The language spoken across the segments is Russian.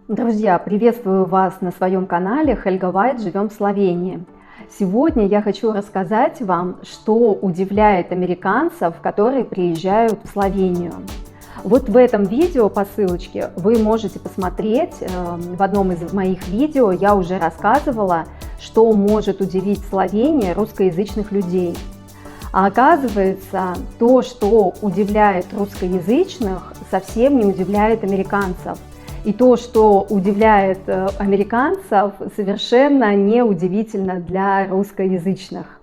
Друзья, приветствую вас на своем канале Хельга Вайт «Живем в Словении». Сегодня я хочу рассказать вам, что удивляет американцев, которые приезжают в Словению. Вот в этом видео по ссылочке вы можете посмотреть. В одном из моих видео я уже рассказывала, что может удивить в Словении русскоязычных людей. А оказывается, то, что удивляет русскоязычных, совсем не удивляет американцев. И то, что удивляет американцев, совершенно не удивительно для русскоязычных.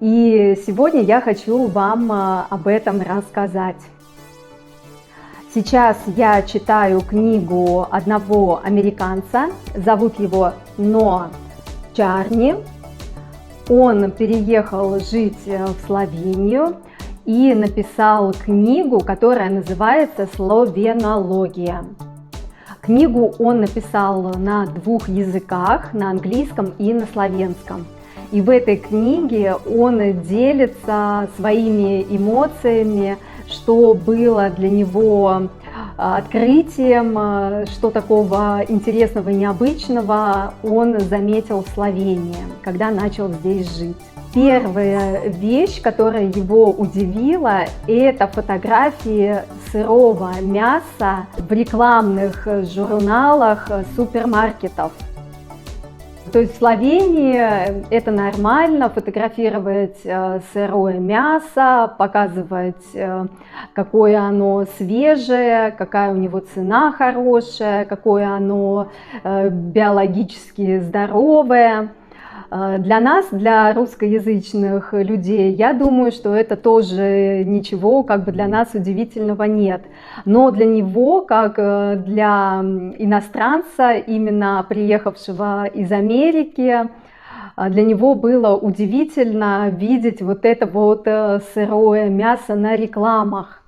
И сегодня я хочу вам об этом рассказать. Сейчас я читаю книгу одного американца, зовут его Ноа Чарни. Он переехал жить в Словению и написал книгу, которая называется «Словенология». Книгу он написал на двух языках, на английском и на словенском. И в этой книге он делится своими эмоциями, что было для него открытием, что такого интересного и необычного он заметил в Словении, когда начал здесь жить. Первая вещь, которая его удивила, это фотографии сырого мяса в рекламных журналах супермаркетов. То есть в Словении это нормально фотографировать сырое мясо, показывать, какое оно свежее, какая у него цена хорошая, какое оно биологически здоровое. Для нас, для русскоязычных людей, я думаю, что это тоже ничего для нас удивительного нет. Но для него, как для иностранца, именно приехавшего из Америки, для него было удивительно видеть вот это вот сырое мясо на рекламах.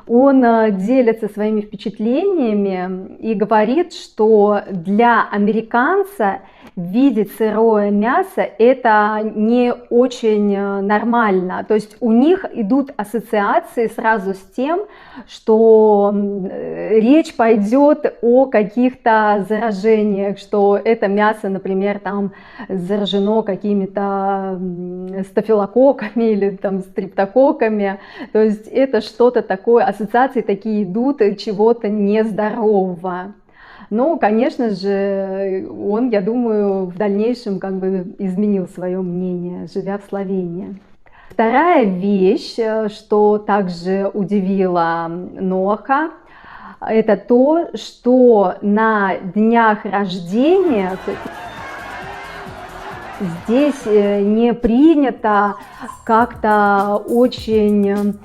Он делится своими впечатлениями и говорит, что для американца видеть сырое мясо это не очень нормально. То есть у них идут ассоциации сразу с тем, что речь пойдет о каких-то заражениях, что это мясо, например, там заражено какими-то стафилококками или там стрептококками. То есть это что-то такое, ассоциации такие идут чего-то нездорового. Но, конечно же, он, я думаю, в дальнейшем изменил свое мнение, живя в Словении. Вторая вещь, что также удивила Ноаха, это то, что на днях рождения здесь не принято как-то очень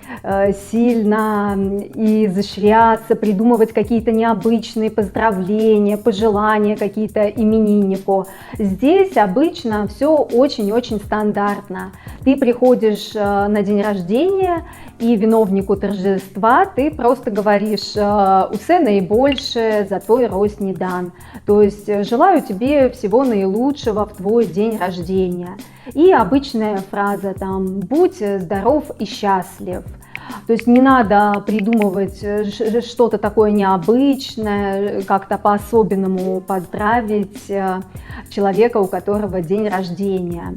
сильно изощряться, придумывать какие-то необычные поздравления, пожелания какие-то имениннику. Здесь обычно все очень-очень стандартно. Ты приходишь на день рождения, и виновнику торжества ты просто говоришь «Усе наибольше, за твой рост не дан». То есть желаю тебе всего наилучшего в твой день рождения. И обычная фраза там «Будь здоров и счастлив». То есть не надо придумывать что-то такое необычное, как-то по-особенному поздравить человека, у которого день рождения.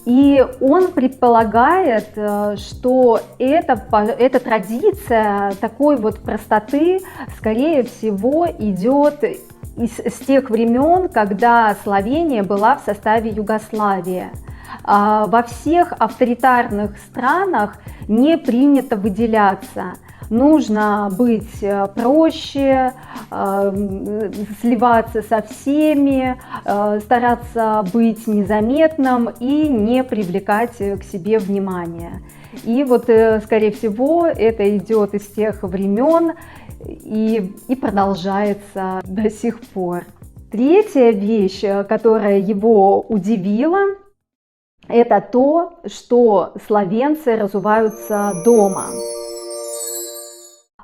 И он предполагает, что эта традиция такой вот простоты, скорее всего, идет с тех времен, когда Словения была в составе Югославии. Во всех авторитарных странах не принято выделяться. Нужно быть проще, сливаться со всеми, стараться быть незаметным и не привлекать к себе внимания. И вот, скорее всего, это идет из тех времен и продолжается до сих пор. Третья вещь, которая его удивила, это то, что словенцы разуваются дома.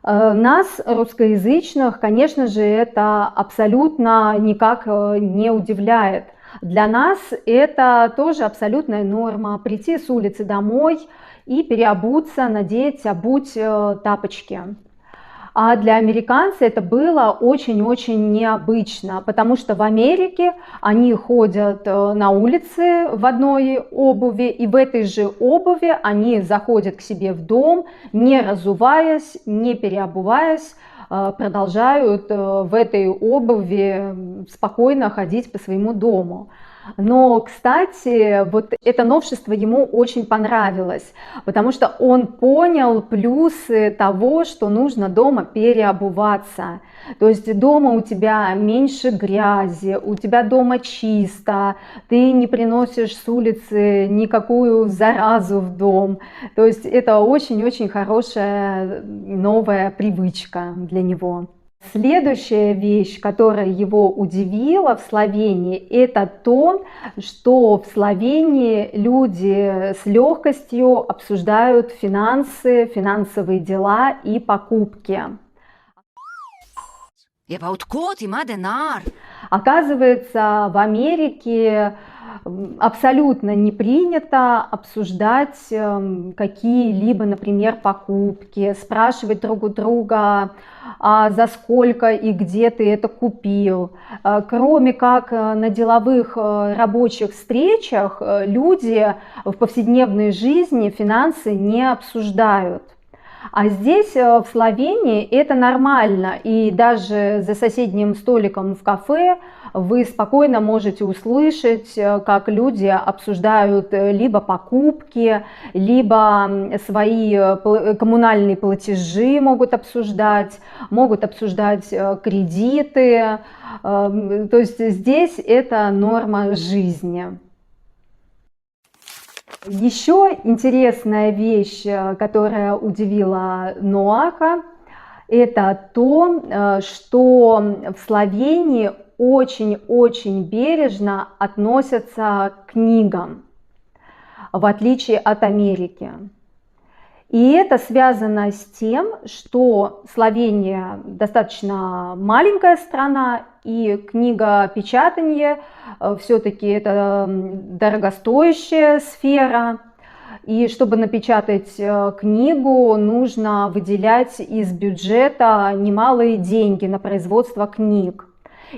Нас, русскоязычных, конечно же, это абсолютно никак не удивляет. Для нас это тоже абсолютная норма. Прийти с улицы домой и переобуться, обуть тапочки. А для американца это было очень-очень необычно, потому что в Америке они ходят на улице в одной обуви, и в этой же обуви они заходят к себе в дом, не разуваясь, не переобуваясь, продолжают в этой обуви спокойно ходить по своему дому. Но, кстати, вот это новшество ему очень понравилось, потому что он понял плюсы того, что нужно дома переобуваться. То есть дома у тебя меньше грязи, у тебя дома чисто, ты не приносишь с улицы никакую заразу в дом. То есть это очень-очень хорошая новая привычка для него. Следующая вещь, которая его удивила в Словении, это то, что в Словении люди с легкостью обсуждают финансы, финансовые дела и покупки. Оказывается, в Америке абсолютно не принято обсуждать какие-либо, например, покупки, спрашивать друг у друга, за сколько и где ты это купил. Кроме как на деловых рабочих встречах, люди в повседневной жизни финансы не обсуждают. А здесь, в Словении, это нормально, и даже за соседним столиком в кафе вы спокойно можете услышать, как люди обсуждают либо покупки, либо свои коммунальные платежи могут обсуждать кредиты. То есть здесь это норма жизни. Еще интересная вещь, которая удивила Ноаха, это то, что в Словении очень-очень бережно относятся к книгам, в отличие от Америки. И это связано с тем, что Словения достаточно маленькая страна, и книгопечатание все-таки это дорогостоящая сфера. И чтобы напечатать книгу, нужно выделять из бюджета немалые деньги на производство книг.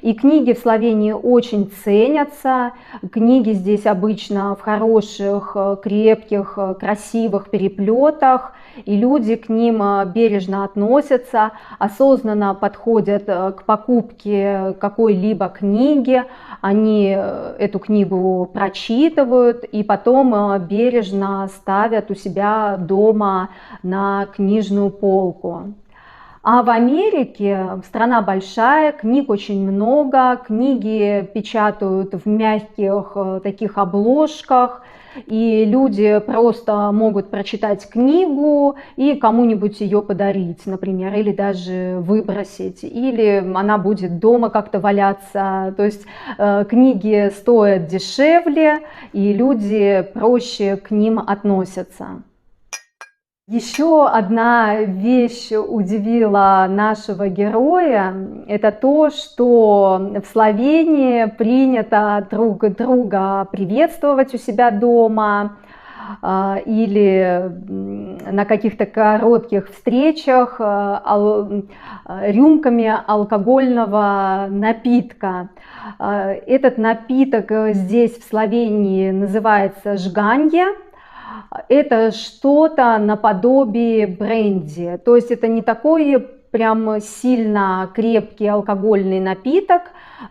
И книги в Словении очень ценятся. Книги здесь обычно в хороших, крепких, красивых переплетах. И люди к ним бережно относятся, осознанно подходят к покупке какой-либо книги. Они эту книгу прочитывают и потом бережно ставят у себя дома на книжную полку. А в Америке страна большая, книг очень много, книги печатают в мягких таких обложках, и люди просто могут прочитать книгу и кому-нибудь ее подарить, например, или даже выбросить, или она будет дома как-то валяться. То есть книги стоят дешевле, и люди проще к ним относятся. Еще одна вещь удивила нашего героя, это то, что в Словении принято друг друга приветствовать у себя дома или на каких-то коротких встречах рюмками алкогольного напитка. Этот напиток здесь в Словении называется жганье. Это что-то наподобие бренди, то есть это не такой прям сильно крепкий алкогольный напиток,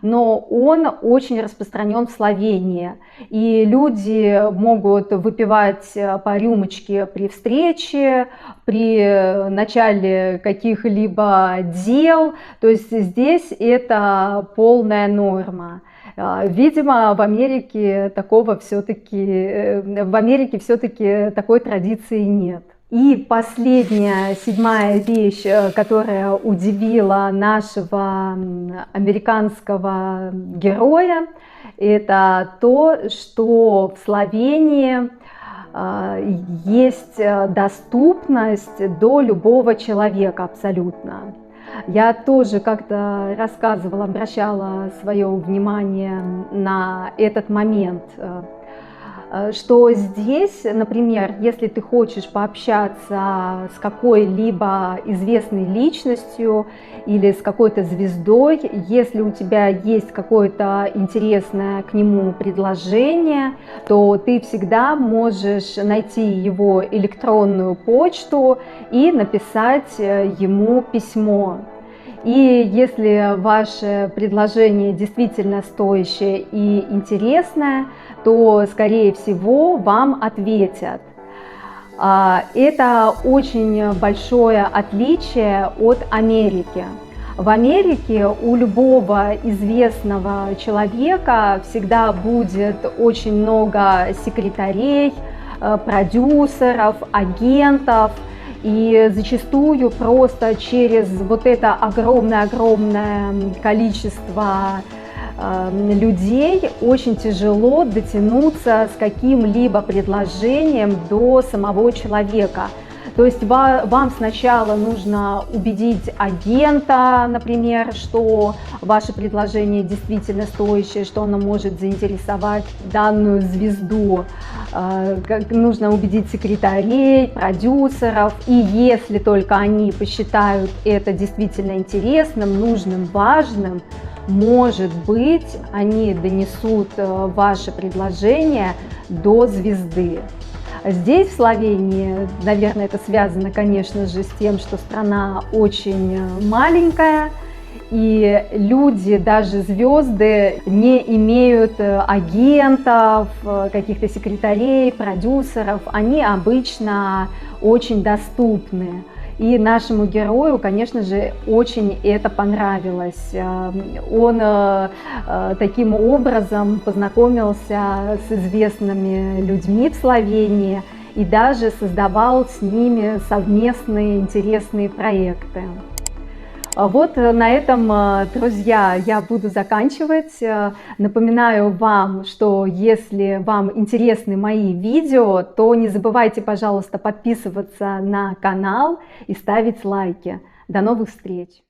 но он очень распространен в Словении. И люди могут выпивать по рюмочке при встрече, при начале каких-либо дел, то есть здесь это полная норма. Видимо, в Америке все-таки такой традиции нет. И последняя, седьмая вещь, которая удивила нашего американского героя, это то, что в Словении есть доступность до любого человека абсолютно. Я тоже как-то рассказывала, обращала свое внимание на этот момент. что здесь, например, если ты хочешь пообщаться с какой-либо известной личностью или с какой-то звездой, если у тебя есть какое-то интересное к нему предложение, то ты всегда можешь найти его электронную почту и написать ему письмо. И если ваше предложение действительно стоящее и интересное, то, скорее всего, вам ответят. Это очень большое отличие от Америки. В Америке у любого известного человека всегда будет очень много секретарей, продюсеров, агентов. И зачастую просто через вот это огромное количество людей очень тяжело дотянуться с каким-либо предложением до самого человека. То есть вам сначала нужно убедить агента, например, что ваше предложение действительно стоящее, что оно может заинтересовать данную звезду. Нужно убедить секретарей, продюсеров. И если только они посчитают это действительно интересным, нужным, важным, может быть, они донесут ваше предложение до звезды. Здесь, в Словении, наверное, это связано, конечно же, с тем, что страна очень маленькая, и люди, даже звезды, не имеют агентов, каких-то секретарей, продюсеров. Они обычно очень доступны. И нашему герою, конечно же, очень это понравилось. Он таким образом познакомился с известными людьми в Словении и даже создавал с ними совместные интересные проекты. Вот на этом, друзья, я буду заканчивать. Напоминаю вам, что если вам интересны мои видео, то не забывайте, пожалуйста, подписываться на канал и ставить лайки. До новых встреч!